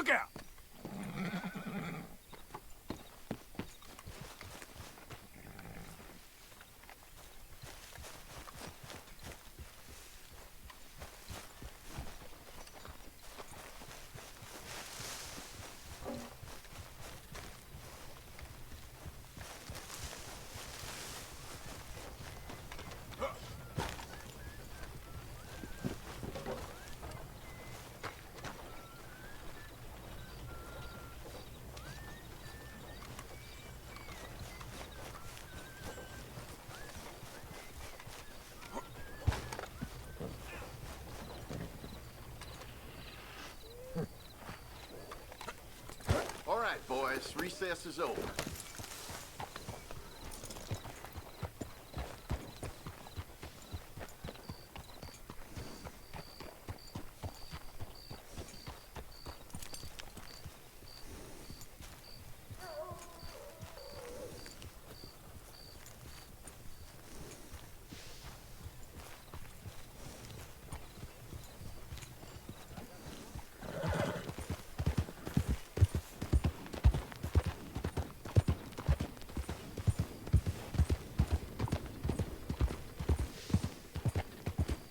Look out! All right, boys, recess is over.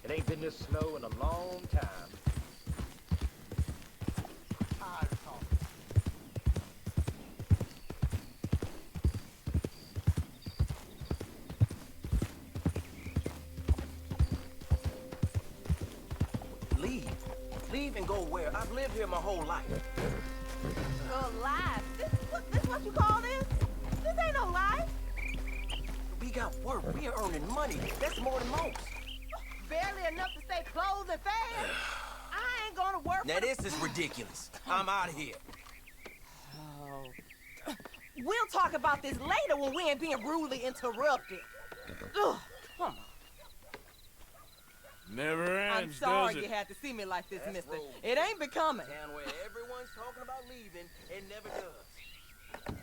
It ain't been this slow in a long time. Leave? Leave and go where? I've lived here my whole life. Life? This what you call this? This ain't no life. We got work. We are earning money. That's more than most. Barely enough to stay clothed and fed. I ain't gonna work. Now this is ridiculous. I'm out of here. Oh. We'll talk about this later when we ain't being rudely interrupted. Ugh, come on. Never I'm ends, sorry does you it? had to see me like this, That's mister. rude. It ain't becoming. Town where everyone's talking about leaving and never does.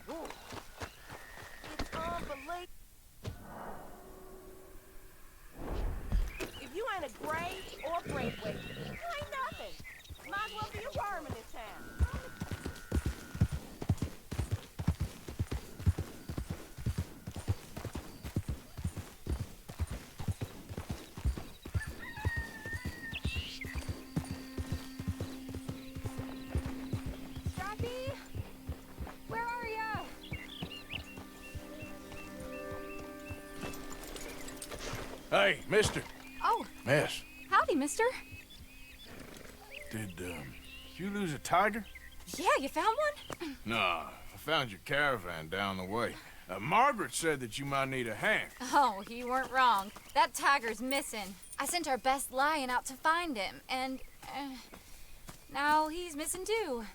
Ooh. It's unbelievable. If you ain't a grade or freight weight, you ain't nothing. Might as well be a worm in this town. Jackie? Where are ya? Hey, mister. Oh, Miss, howdy, mister. did you lose a tiger? Yeah, you found one? Nah, I found your caravan down the way. Margaret said that you might need a hand. Oh, you weren't wrong. That tiger's missing. I sent our best lion out to find him, and now he's missing too.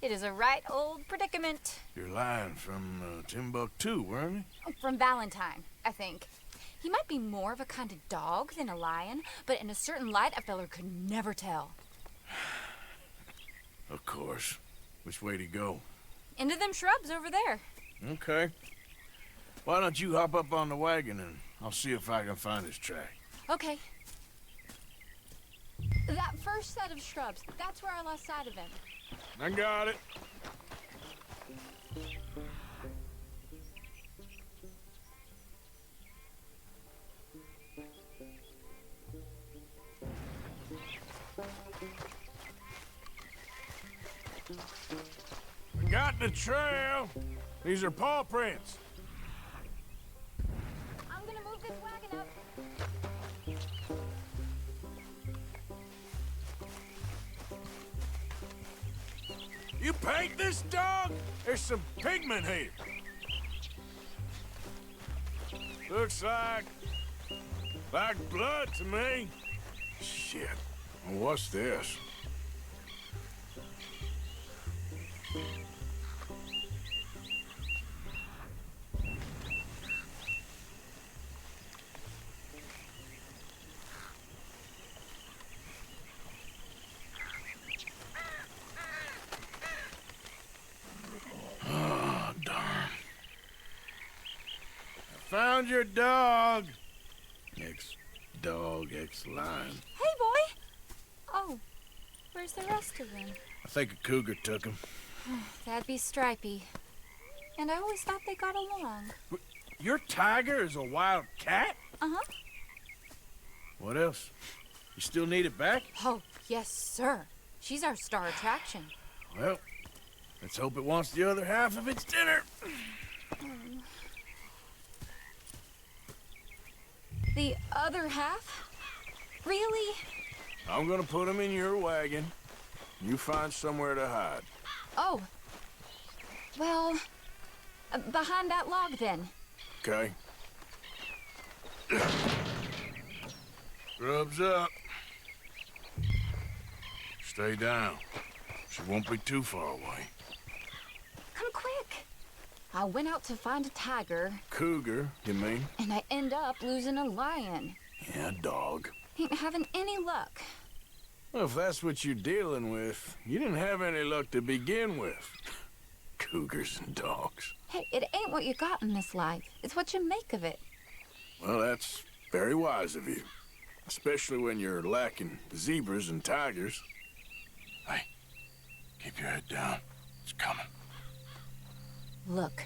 It is a right old predicament. You're lying from Timbuktu, weren't you? From Valentine, I think. He might be more of a kind of dog than a lion, but in a certain light, a feller could never tell. Of course. Which way to go? Into them shrubs over there. Okay. Why don't you hop up on the wagon and I'll see if I can find his track. Okay. That first set of shrubs, that's where I lost sight of him. I got it. We got the trail. These are paw prints. I'm gonna move this wagon up. You paint this dog? There's some pigment here. Looks like blood to me. Shit. What's this? Oh, darn. I found your dog. Ex-dog, ex-lion. Hey, boy! Oh, Where's the rest of them? I think a cougar took him. That'd be Stripey. And I always thought they got along. Your tiger is a wild cat? Uh-huh. What else? You still need it back? Oh, yes, sir. She's our star attraction. Well, let's hope it wants the other half of its dinner. The other half? Really? I'm gonna put him in your wagon. You find somewhere to hide. Oh. Well, behind that log, then. Okay. Grub's up. Stay down. She won't be too far away. Come quick. I went out to find a tiger, Cougar, you mean? and I end up losing a lion. Yeah, dog. Ain't having any luck. Well, if that's what you're dealing with, you didn't have any luck to begin with. Cougars and dogs. Hey, it ain't what you got in this life. It's what you make of it. Well, that's very wise of you. Especially when you're lacking zebras and tigers. Hey, keep your head down. It's coming. Look,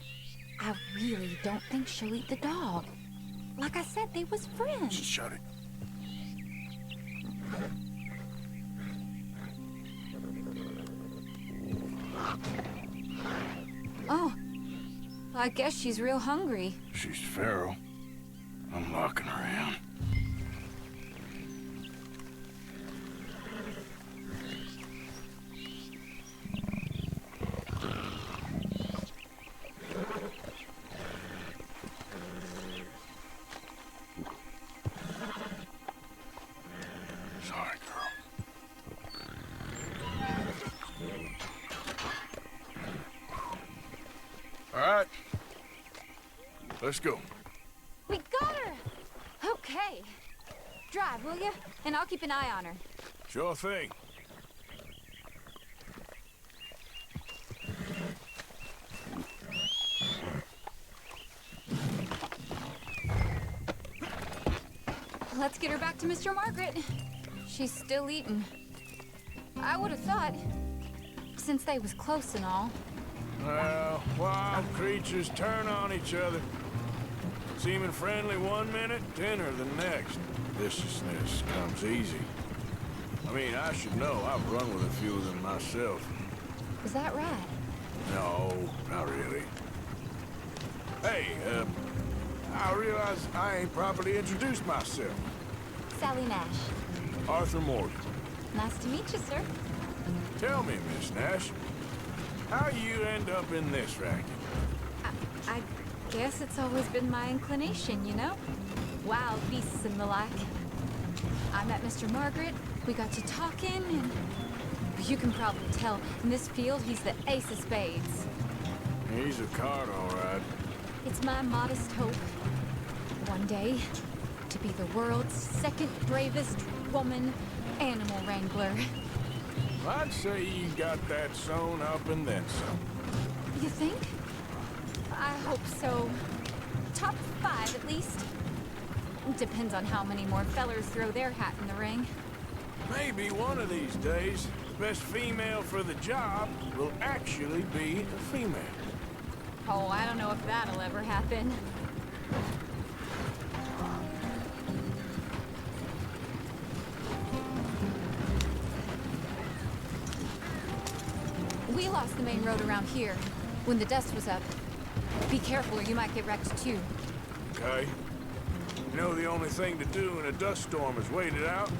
I really don't think she'll eat the dog. Like I said, they was friends. Just shut it. Oh, I guess she's real hungry. She's feral. I'm locking her in. Sorry, girl. All right. Let's go. We got her! Okay. Drive, will you? And I'll keep an eye on her. Sure thing. Let's get her back to Mr. Margaret. She's still eating. I would have thought, since they was close and all. Well, wild creatures turn on each other. Seeming friendly one minute, dinner the next. Viciousness comes easy. I mean, I should know. I've run with a few of them myself. Is that right? No, not really. Hey, I realize I ain't properly introduced myself. Sally Nash. Arthur Morgan. Nice to meet you, sir. Tell me, Miss Nash, how you end up in this racket? I guess it's always been my inclination, you know? Wild beasts and the like. I met Mr. Margaret, we got to talking, and you can probably tell, in this field, he's the ace of spades. He's a card, all right. It's my modest hope, one day, to be the world's second bravest woman animal wrangler. I'd say you got that sewn up and then some. You think? I hope so. Top 5, at least. Depends on how many more fellers throw their hat in the ring. Maybe one of these days, the best female for the job will actually be a female. Oh, I don't know if that'll ever happen. We lost the main road around here when the dust was up. Be careful or you might get wrecked too. Okay? You know the only thing to do in a dust storm is wait it out?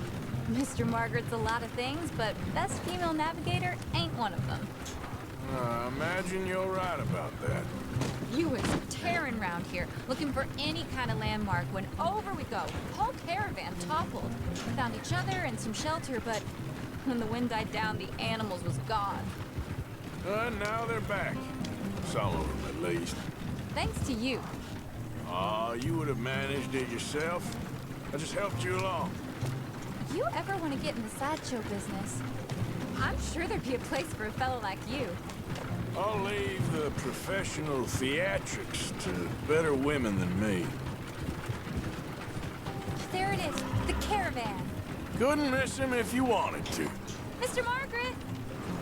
Mr. Margaret's a lot of things, but best female navigator ain't one of them. Imagine you're right about that. You was tearing around here, looking for any kind of landmark when over we go. Whole caravan toppled. Found each other and some shelter, but when the wind died down, the animals was gone. And now they're back. Some of them, at least. Thanks to you. Aw, you would have managed it yourself. I just helped you along. You ever want to get in the sideshow business? I'm sure there'd be a place for a fellow like you. I'll leave the professional theatrics to better women than me. There it is, the caravan. Couldn't miss him if you wanted to. Mr. Margaret!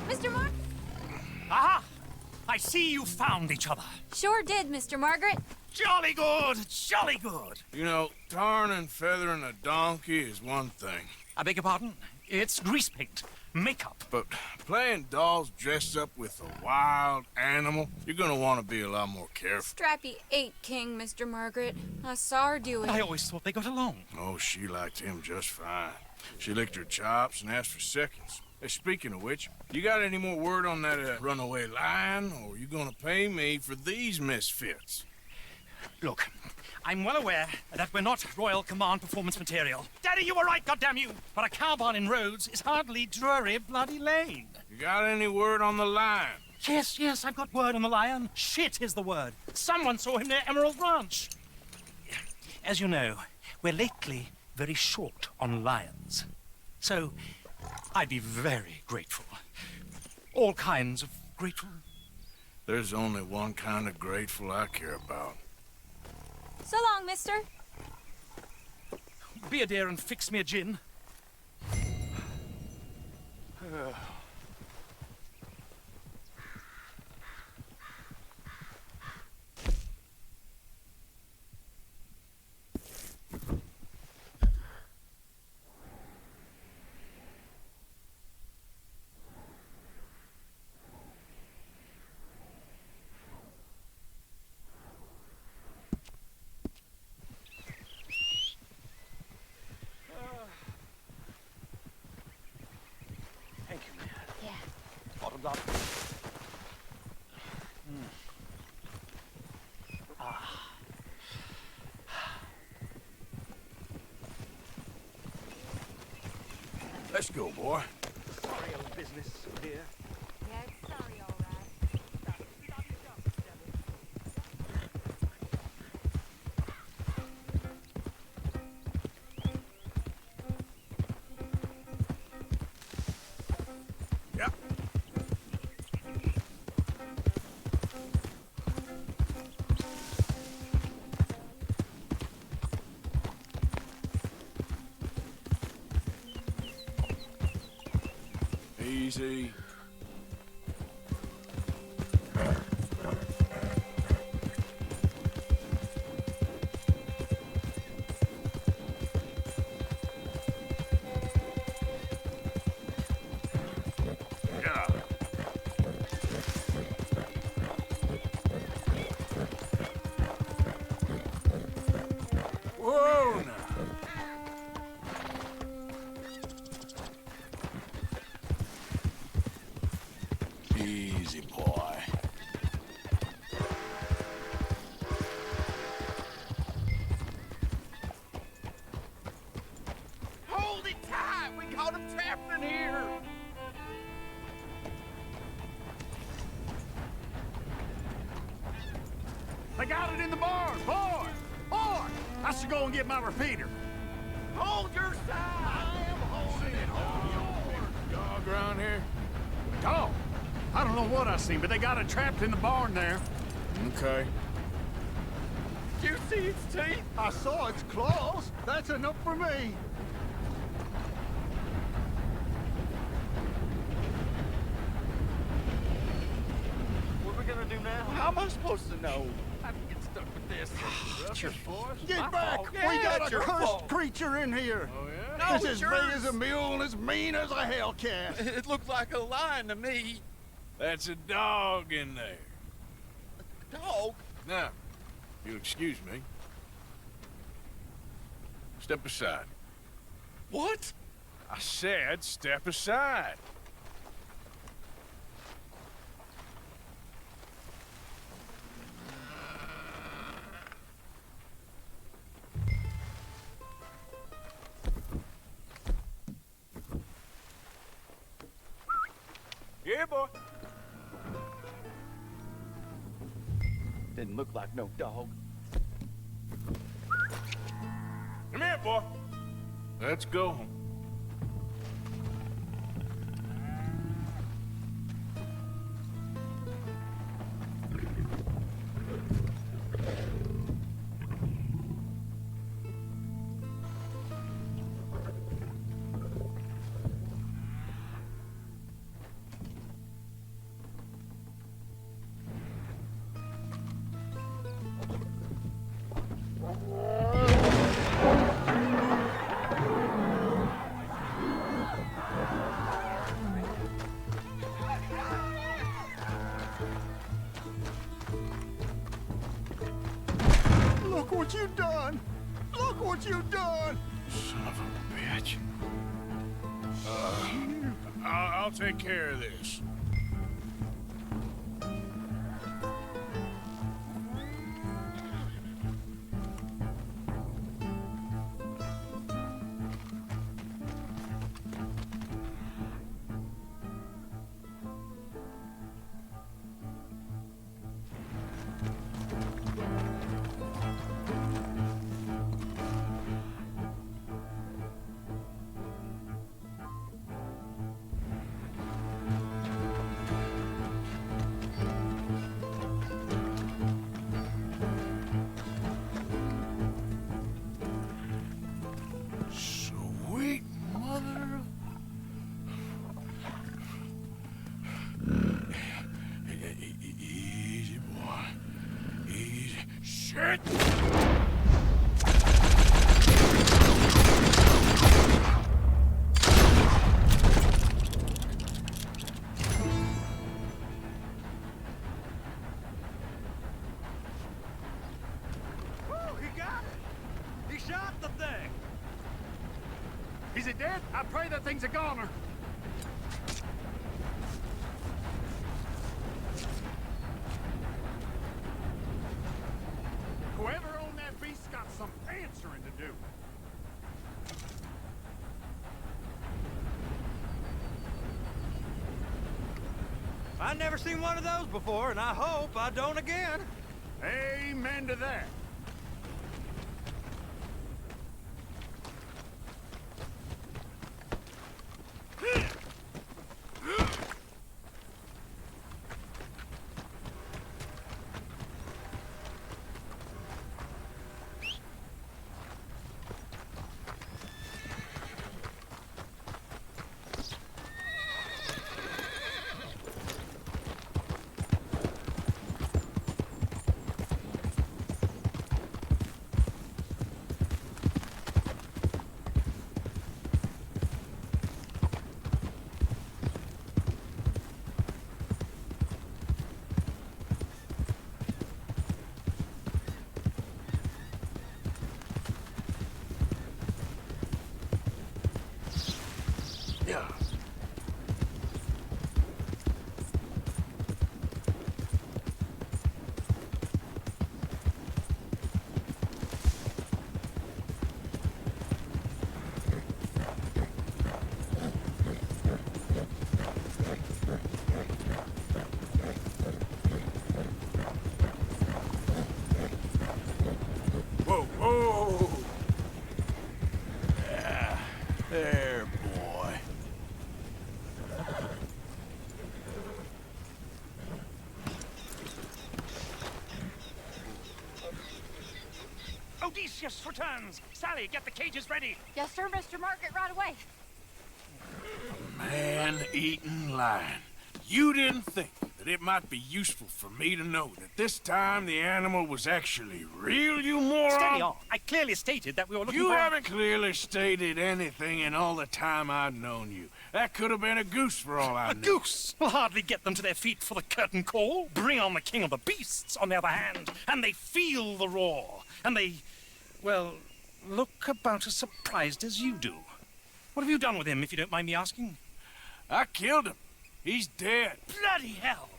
Mr. Margaret! Aha! I see you found each other. Sure did, Mr. Margaret. Jolly good, jolly good. You know, tarring and feathering a donkey is one thing. I beg your pardon? It's grease paint, makeup. But playing dolls dressed up with a wild animal, you're gonna want to be a lot more careful. Strappy ain't king, Mr. Margaret. I saw her do it. I always thought they got along. Oh, she liked him just fine. She licked her chops and asked for seconds. Hey, speaking of which, you got any more word on that runaway lion, or you gonna pay me for these misfits? Look, I'm well aware that we're not Royal Command performance material. Daddy, you were right, goddamn you! But a cow barn in Rhodes is hardly Drury Bloody Lane. You got any word on the lion? Yes, I've got word on the lion. Shit is the word. Someone saw him near Emerald Ranch. As you know, we're lately very short on lions. So, I'd be very grateful. All kinds of grateful. There's only one kind of grateful I care about. So long, mister. Be a dear and fix me a gin. Thank you, man. Yeah. Bottoms up. Let's go, boy. Sorry, old business, dear. Yeah, sorry, all right. Yep. Easy. Yeah. Whoa, now. Easy, boy. Hold it tight! We got him trapped in here! They got it in the barn, boy! Boy! I should go and get my repeater. Hold your side! I am holding it. Hold yours! Dog around here? Dog! I don't know what I seen, but they got it trapped in the barn there. Okay. Did you see its teeth? I saw its claws. That's enough for me. What are we gonna do now? How am I supposed to know? I can get stuck with this. Get back! Yeah, We got it's a your cursed fault. creature in here. Oh, yeah? No, It's it's as big yours. as a mule and as mean as a hellcat. It looked like a lion to me. That's a dog in there. Dog? Now, you'll excuse me. Step aside. What? I said step aside. Yeah, boy. Didn't look like no dog. Come here, boy. Let's go. what you've done! Look what you've done! Son of a bitch. I'll take care of this. Easy, boy. Easy. Shit! He got it! He shot the thing! Is it dead? I pray that thing's a goner. Whoever owned that beast's got some answering to do. I've never seen one of those before, and I hope I don't again. Amen to that. Yeah. Whoa, whoa! Yeah, there, boy. Odysseus returns! Sally, get the cages ready! Yes, sir, Mr. Margaret, right away. Man-eating lion. You didn't think that it might be useful for me to know that this time the animal was actually real, you moron? Steady on. I clearly stated that we were looking You for... haven't clearly stated anything in all the time I've known you. That could have been a goose for all I A know. goose will hardly get them to their feet for the curtain call. Bring on the king of the beasts, on the other hand, and they feel the roar. And they, well, look about as surprised as you do. What have you done with him, if you don't mind me asking? I killed him. He's dead. Bloody hell!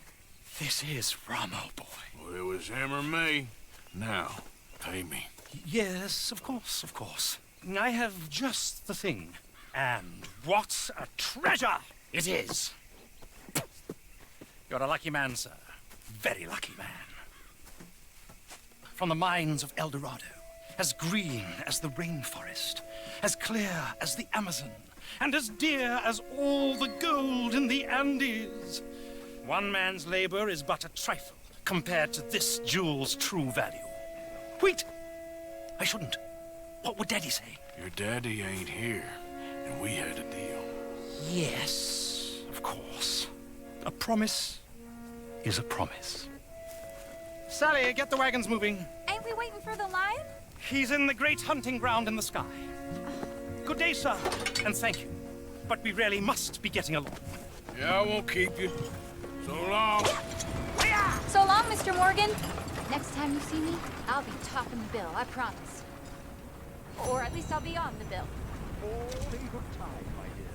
This is Ramo, boy. Well, it was him or me. Now, pay me. Yes, of course, of course. I have just the thing. And what a treasure it is! You're a lucky man, sir. Very lucky man. From the mines of El Dorado, as green as the rainforest, as clear as the Amazon, and as dear as all the gold in the Andes. One man's labor is but a trifle compared to this jewel's true value. Wait! I shouldn't. What would Daddy say? Your daddy ain't here, and we had a deal. Yes, of course. A promise is a promise. Sally, get the wagons moving. Ain't we waiting for the lion? He's in the great hunting ground in the sky. Good day, sir, and thank you. But we really must be getting along. Yeah, I won't keep you. So long. So long, Mr. Morgan. Next time you see me, I'll be topping the bill, I promise. Or at least I'll be on the bill. All in good time, my dear.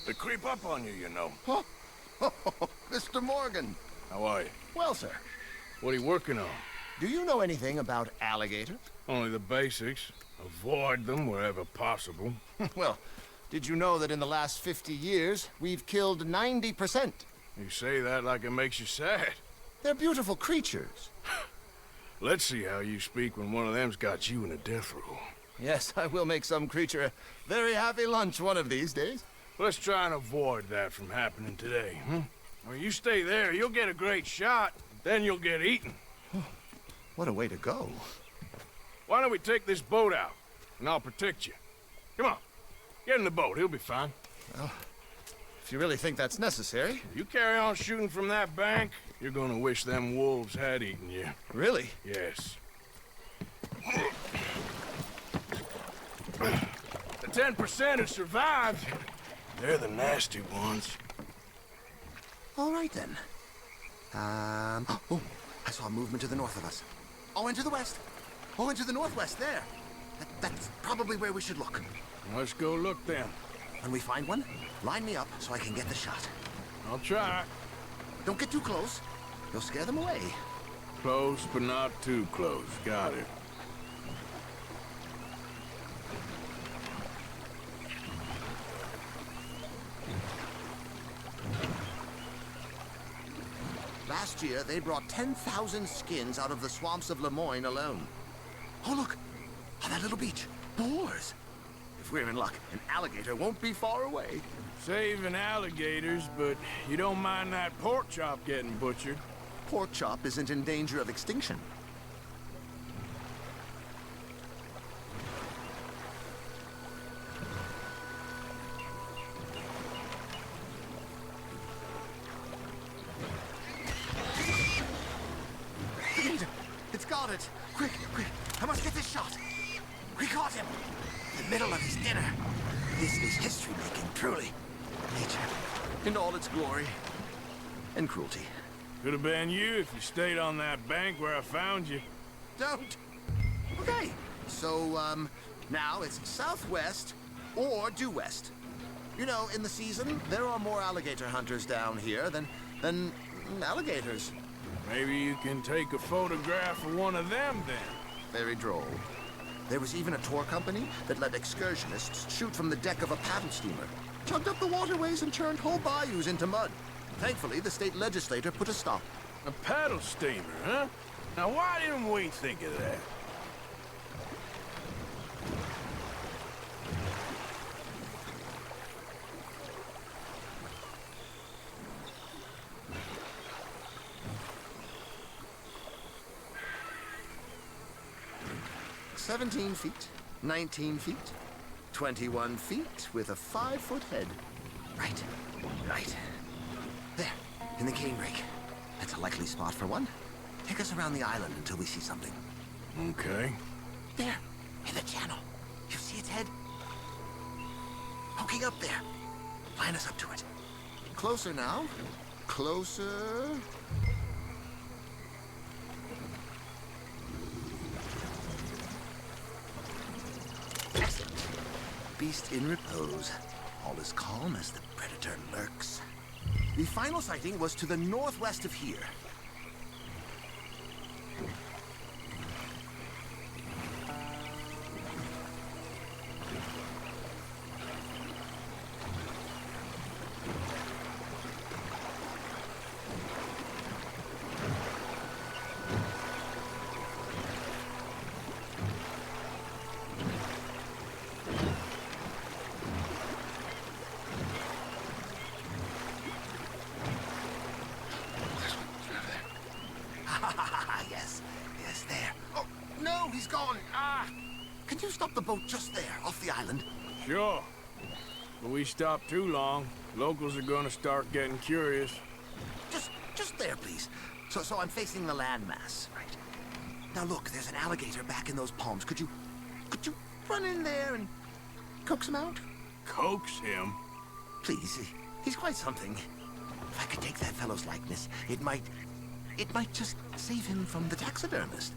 They creep up on you, you know. Oh, Mr. Morgan. How are you? Well, sir, What are you working on? do you know anything about alligators? Only the basics. Avoid them wherever possible. Well, did you know that in the last 50 years, we've killed 90%? You say that like it makes you sad. They're beautiful creatures. Let's see how you speak when one of them's got you in a death row. Yes, I will make some creature a very happy lunch one of these days. Let's try and avoid that from happening today, huh? When you stay there, you'll get a great shot, then you'll get eaten. What a way to go. Why don't we take this boat out, and I'll protect you. Come on, get in the boat, he'll be fine. Well, if you really think that's necessary. If you carry on shooting from that bank, you're gonna wish them wolves had eaten you. Really? Yes. The 10% who survived, they're the nasty ones. All right, then. Oh, I saw a movement to the north of us. Oh, and to the west. Oh, and to the northwest, there. That's probably where we should look. Let's go look then. When we find one, line me up so I can get the shot. I'll try. Don't get too close. You'll scare them away. Close, but not too close. Got it. Last year, they brought 10,000 skins out of the swamps of Lemoyne alone. Oh, look! On that little beach. Boars! If we're in luck, an alligator won't be far away. Saving alligators, but you don't mind that pork chop getting butchered. Pork chop isn't in danger of extinction. It's got it! Quick, quick! I must get this shot! We caught him! In the middle of his dinner! This is history-making, truly. Nature, in all its glory and cruelty. Could have been you if you stayed on that bank where I found you. Don't! Okay, so, now it's southwest or due west. You know, in the season, there are more alligator hunters down here than alligators. Maybe you can take a photograph of one of them then. Very droll. There was even a tour company that let excursionists shoot from the deck of a paddle steamer, chugged up the waterways and churned whole bayous into mud. Thankfully, the state legislature put a stop. A paddle steamer, huh? Now why didn't we think of that? "17 feet, 19 feet, 21 feet with a 5-foot head. Right, right. There, in the canebrake. That's a likely spot for one. Take us around the island until we see something. Okay. There, in the channel. You see its head? Poking up there. Line us up to it. Closer now. Closer. Excellent. Beast in repose. All is calm as the predator lurks. The final sighting was to the northwest of here. stop the boat just there, off the island? Sure. But we stop too long, locals are gonna start getting curious. Just there, please. So I'm facing the landmass, right? Now look, there's an alligator back in those palms. Could you run in there and coax him out? Coax him? Please, he's quite something. If I could take that fellow's likeness, it might just save him from the taxidermist.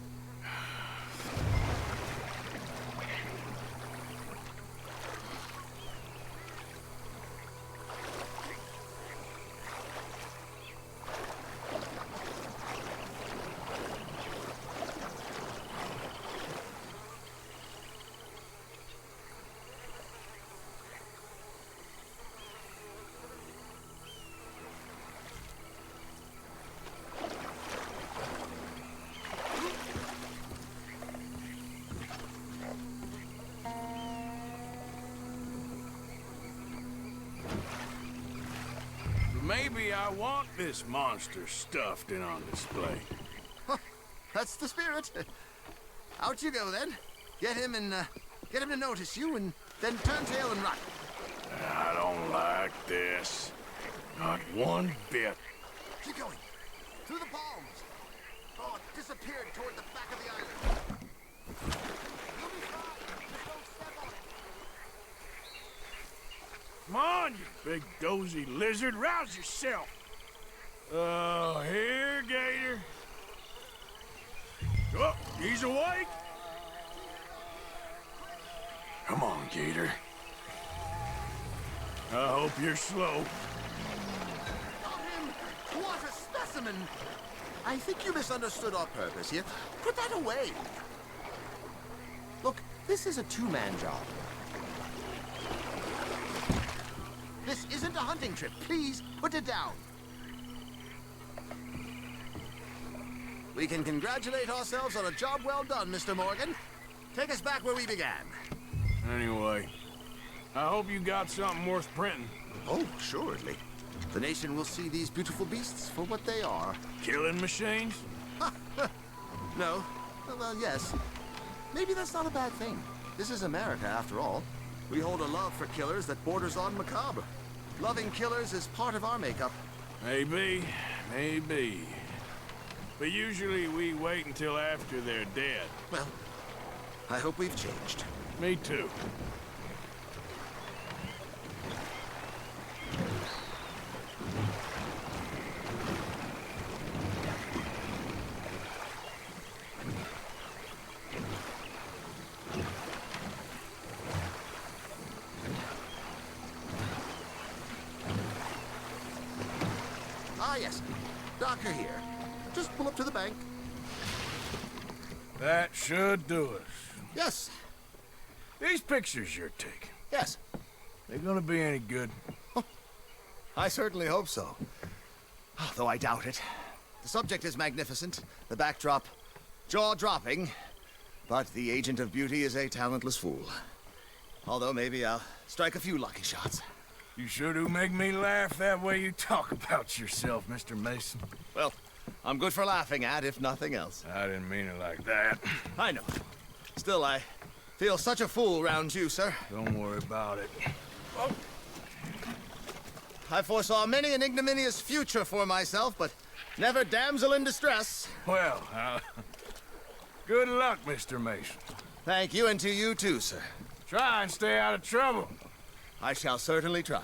Maybe I want this monster stuffed and on display. Huh, that's the spirit. Out you go then. Get him to notice you, and then turn tail and run. I don't like this. Not one bit. Keep going. Through the palms. Oh, it disappeared toward the back of the island. You'll be fine. Just don't step on it. Come on, you big dozy lizard. Rouse yourself. Oh, here, Gator. Oh, he's awake. Come on, Gator. I hope you're slow. Got him! What a specimen! I think you misunderstood our purpose here. Put that away. Look, this is a two-man job. This isn't a hunting trip. Please, put it down. We can congratulate ourselves on a job well done, Mr. Morgan. Take us back where we began. Anyway, I hope you got something worth printing. Oh, assuredly. The nation will see these beautiful beasts for what they are. Killing machines? No. Well, yes. Maybe that's not a bad thing. This is America, after all. We hold a love for killers that borders on macabre. Loving killers is part of our makeup. Maybe, maybe. But usually we wait until after they're dead. Well, I hope we've changed. Me too. Ah, yes. Doctor here. Just pull up to the bank. That should do us. Yes. These pictures you're taking, Yes. they gonna be any good? I certainly hope so. Though I doubt it. The subject is magnificent, the backdrop jaw-dropping, but the agent of beauty is a talentless fool. Although maybe I'll strike a few lucky shots. You sure do make me laugh that way you talk about yourself, Mr. Mason. Well, I'm good for laughing at, if nothing else. I didn't mean it like that. I know. Still, I feel such a fool round you, sir. Don't worry about it. I foresaw many an ignominious future for myself, but never damsel in distress. Well, good luck, Mr. Mason. Thank you, and to you too, sir. Try and stay out of trouble. I shall certainly try.